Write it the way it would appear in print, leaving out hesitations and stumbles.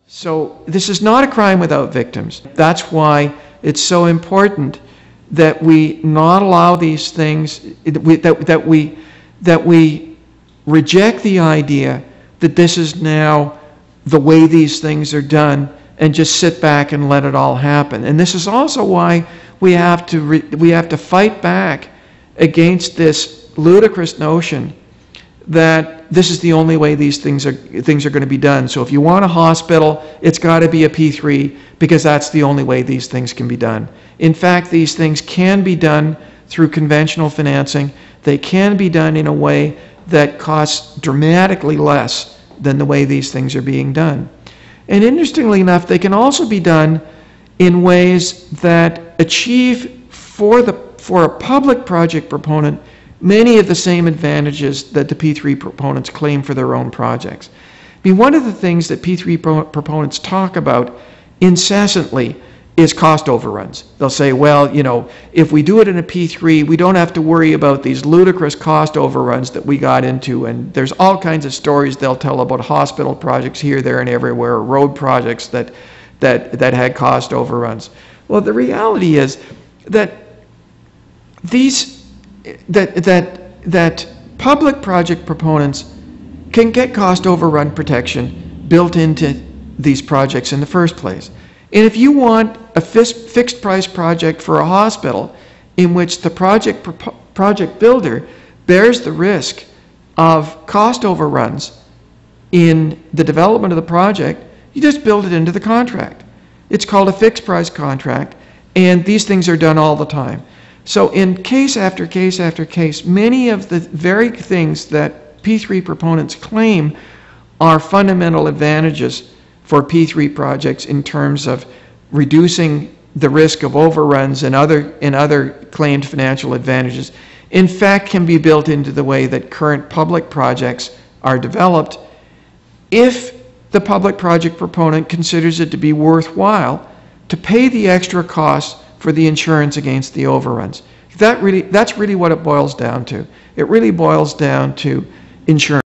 So this is not a crime without victims. That's why it's so important that we not allow these things, that we reject the idea that this is now the way these things are done and just sit back and let it all happen. And this is also why we have to fight back against this ludicrous notion that this is the only way these things are going to be done. So if you want a hospital, it's got to be a P3 because that's the only way these things can be done. In fact, these things can be done through conventional financing. They can be done in a way that costs dramatically less than the way these things are being done. And interestingly enough, they can also be done in ways that achieve for a public project proponent many of the same advantages that the P3 proponents claim for their own projects. I mean, one of the things that P3 proponents talk about incessantly is cost overruns. They'll say, well, you know, if we do it in a P3, we don't have to worry about these ludicrous cost overruns that we got into. And there's all kinds of stories they'll tell about hospital projects here, there, and everywhere, road projects that had cost overruns. Well, the reality is that that public project proponents can get cost overrun protection built into these projects in the first place. And if you want a fixed price project for a hospital in which the project builder bears the risk of cost overruns in the development of the project, you just build it into the contract. It's called a fixed price contract, and these things are done all the time. So in case after case after case, many of the very things that P3 proponents claim are fundamental advantages for P3 projects in terms of reducing the risk of overruns and other claimed financial advantages, in fact can be built into the way that current public projects are developed if the public project proponent considers it to be worthwhile to pay the extra costs for the insurance against the overruns. That's really what it boils down to. It really boils down to insurance.